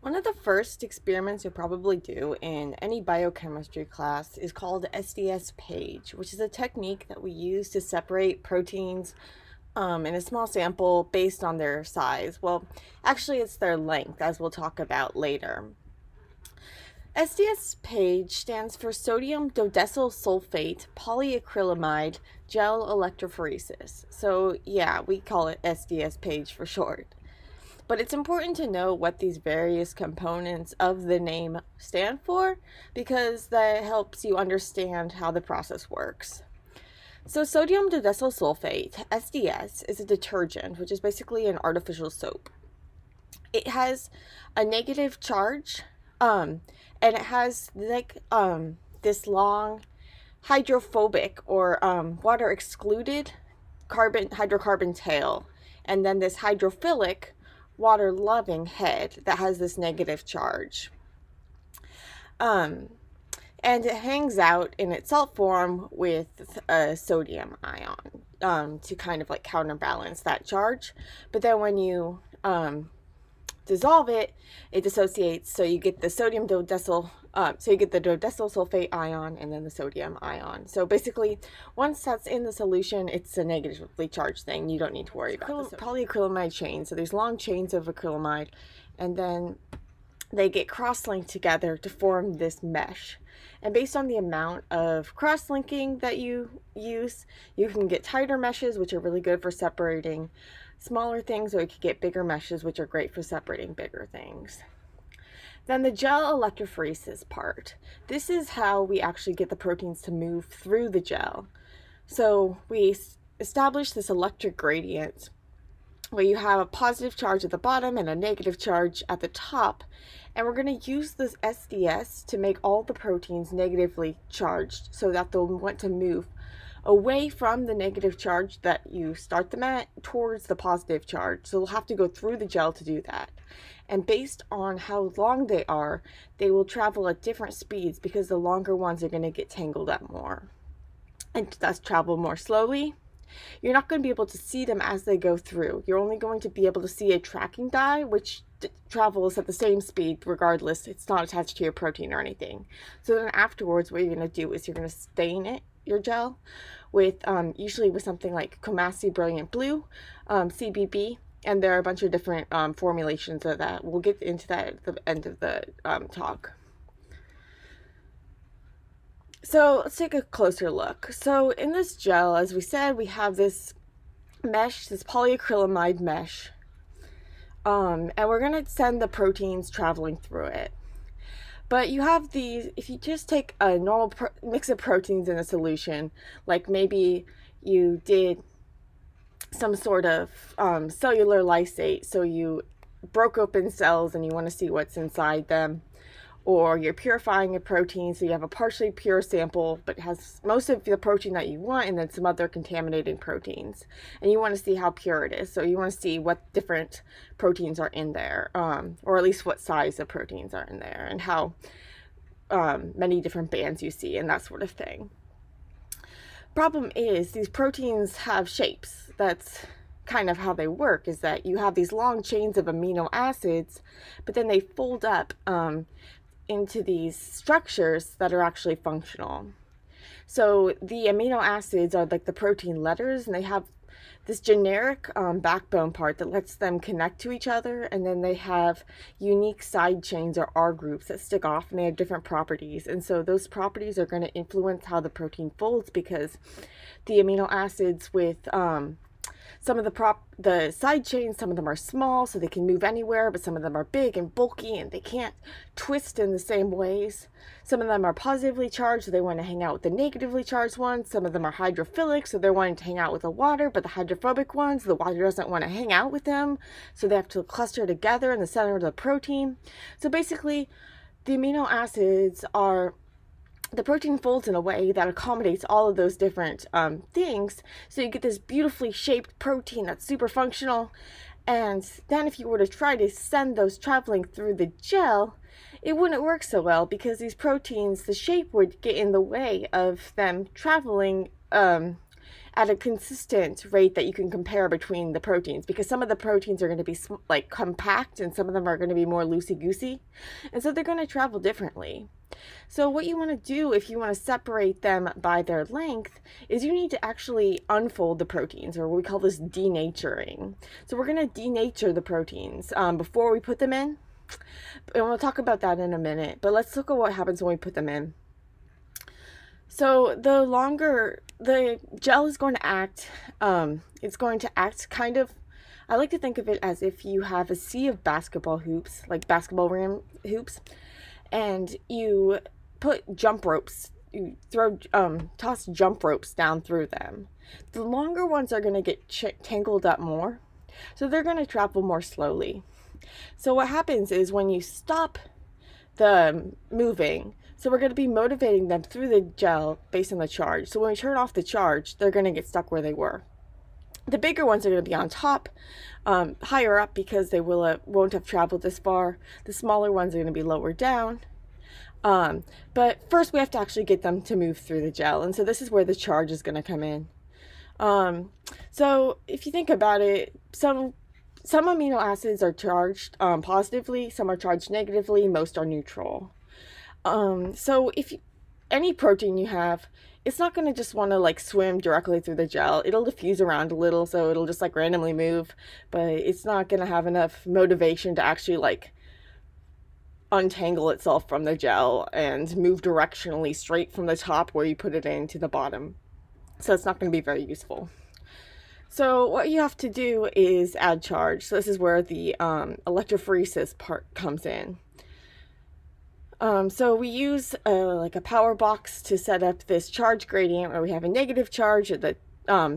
One of the first experiments you'll probably do in any biochemistry class is called SDS-PAGE, which is a technique that we use to separate proteins in a small sample based on their size. Well, actually, it's their length, as we'll talk about later. SDS-PAGE stands for sodium dodecyl sulfate polyacrylamide gel electrophoresis. So, yeah, we call it SDS-PAGE for short. But it's important to know what these various components of the name stand for because that helps you understand how the process works. So sodium dodecyl sulfate, SDS, is a detergent, which is basically an artificial soap. It has a negative charge, and it has this long hydrophobic or water excluded hydrocarbon tail, and then this hydrophilic water loving head that has this negative charge. And it hangs out in its salt form with a sodium ion to kind of like counterbalance that charge. But then when you dissolve it, it dissociates, so you get the sodium dodecyl, so you get the dodecyl sulfate ion and then the sodium ion. So basically, once that's in the solution, it's a negatively charged thing. You don't need to worry about the polyacrylamide chain. So there's long chains of acrylamide, and then they get cross-linked together to form this mesh. And based on the amount of cross-linking that you use, you can get tighter meshes, which are really good for separating smaller things, or you could get bigger meshes, which are great for separating bigger things. Then the gel electrophoresis part. This is how we actually get the proteins to move through the gel. So we establish this electric gradient where you have a positive charge at the bottom and a negative charge at the top. And we're going to use this SDS to make all the proteins negatively charged so that they'll want to move away from the negative charge that you start them at towards the positive charge. So they'll have to go through the gel to do that. And based on how long they are, they will travel at different speeds because the longer ones are going to get tangled up more and thus travel more slowly. You're not going to be able to see them as they go through. You're only going to be able to see a tracking dye, which travels at the same speed regardless. It's not attached to your protein or anything. So then afterwards, what you're going to do is you're going to stain it, your gel, with usually with something like Comasi Brilliant Blue, CBB, and there are a bunch of different formulations of that. We'll get into that at the end of the talk. So let's take a closer look. So in this gel, as we said, we have this mesh, this polyacrylamide mesh, and we're going to send the proteins traveling through it. But you have these, if you just take a normal mix of proteins in a solution, like maybe you did some sort of cellular lysate, so you broke open cells and you want to see what's inside them, or you're purifying a protein, so you have a partially pure sample but has most of the protein that you want and then some other contaminating proteins, and you want to see how pure it is. So you want to see what different proteins are in there, or at least what size of proteins are in there, and how many different bands you see and that sort of thing. Problem is, these proteins have shapes. That's kind of how they work, is that you have these long chains of amino acids, but then they fold up into these structures that are actually functional. So the amino acids are like the protein letters, and they have this generic backbone part that lets them connect to each other, and then they have unique side chains or R groups that stick off, and they have different properties, and so those properties are going to influence how the protein folds, because the amino acids with some of the side chains, some of them are small, so they can move anywhere, but some of them are big and bulky, and they can't twist in the same ways. Some of them are positively charged, so they want to hang out with the negatively charged ones. Some of them are hydrophilic, so they're wanting to hang out with the water, but the hydrophobic ones, the water doesn't want to hang out with them, so they have to cluster together in the center of the protein. So basically, the amino acids are, the protein folds in a way that accommodates all of those different things, so you get this beautifully shaped protein that's super functional. And then if you were to try to send those traveling through the gel, it wouldn't work so well, because these proteins, the shape would get in the way of them traveling at a consistent rate that you can compare between the proteins, because some of the proteins are going to be like compact and some of them are going to be more loosey-goosey, and so they're going to travel differently. So what you want to do if you want to separate them by their length is you need to actually unfold the proteins, or we call this denaturing. So we're going to denature the proteins before we put them in, and we'll talk about that in a minute, but let's look at what happens when we put them in. So the longer the gel is going to act, it's going to act kind of, I like to think of it as if you have a sea of basketball hoops, like basketball rim hoops, and you put jump ropes, you toss jump ropes down through them. The longer ones are going to get tangled up more, so they're going to travel more slowly. So what happens is when you stop the moving, so we're going to be motivating them through the gel based on the charge. So when we turn off the charge, they're going to get stuck where they were. The bigger ones are going to be on top, higher up, because they won't have traveled this far. The smaller ones are going to be lower down. But first we have to actually get them to move through the gel. And so this is where the charge is going to come in. So if you think about it, some amino acids are charged positively, some are charged negatively, most are neutral. So if any protein you have, it's not going to just want to like swim directly through the gel. It'll diffuse around a little, so it'll just like randomly move, but it's not going to have enough motivation to actually like untangle itself from the gel and move directionally straight from the top where you put it in to the bottom. So it's not going to be very useful. So what you have to do is add charge. So this is where the electrophoresis part comes in. So we use like a power box to set up this charge gradient where we have a negative charge at the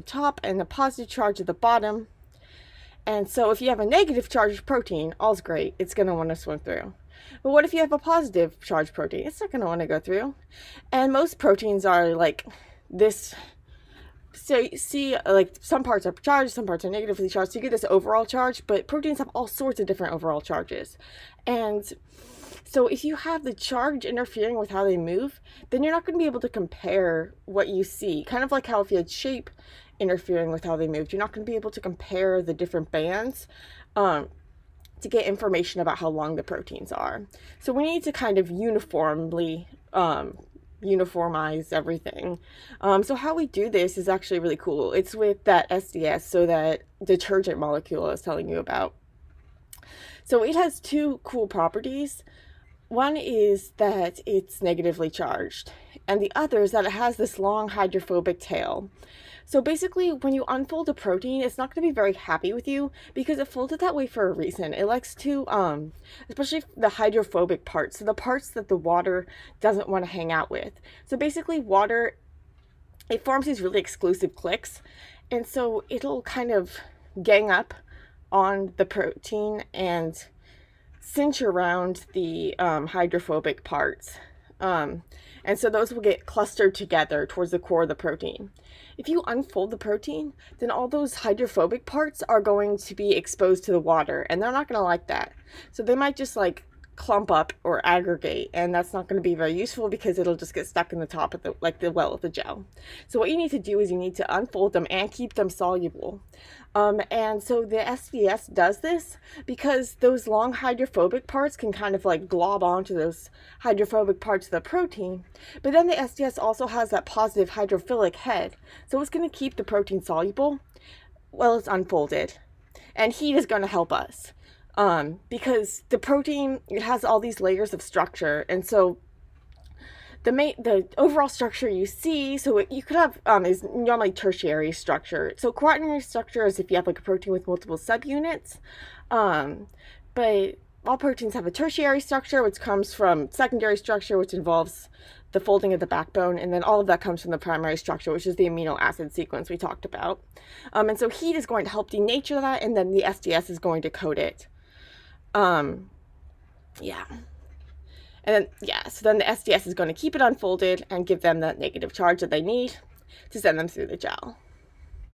top and a positive charge at the bottom. And so if you have a negative charged protein, all's great. It's going to want to swim through. But what if you have a positive charged protein? It's not going to want to go through. And most proteins are like this. So you see, like some parts are charged, some parts are negatively charged. So you get this overall charge, but proteins have all sorts of different overall charges. And so if you have the charge interfering with how they move, then you're not going to be able to compare what you see. Kind of like how if you had shape interfering with how they moved, you're not going to be able to compare the different bands to get information about how long the proteins are. So we need to kind of uniformize everything. So how we do this is actually really cool. It's with that SDS, so that detergent molecule I was telling you about. So it has two cool properties. One is that it's negatively charged, and the other is that it has this long hydrophobic tail. So basically, when you unfold a protein, it's not going to be very happy with you because it folded that way for a reason. It likes to, especially the hydrophobic parts, so the parts that the water doesn't want to hang out with. So basically, water, it forms these really exclusive cliques, and so it'll kind of gang up on the protein and cinch around the hydrophobic parts. And so those will get clustered together towards the core of the protein. If you unfold the protein, then all those hydrophobic parts are going to be exposed to the water, and they're not going to like that. So they might just like clump up or aggregate, and that's not going to be very useful because it'll just get stuck in the top of the well of the gel. So what you need to do is you need to unfold them and keep them soluble. And so the SDS does this because those long hydrophobic parts can kind of like glob onto those hydrophobic parts of the protein, but then the SDS also has that positive hydrophilic head, so it's going to keep the protein soluble while it's unfolded. And heat is going to help us. Because the protein, it has all these layers of structure, and so the overall structure you see, so you could have is normally tertiary structure. So quaternary structure is if you have like a protein with multiple subunits, but all proteins have a tertiary structure, which comes from secondary structure, which involves the folding of the backbone, and then all of that comes from the primary structure, which is the amino acid sequence we talked about. And so heat is going to help denature that, and then the SDS is going to coat it. Yeah. And then, yeah, so then the SDS is going to keep it unfolded and give them that negative charge that they need to send them through the gel.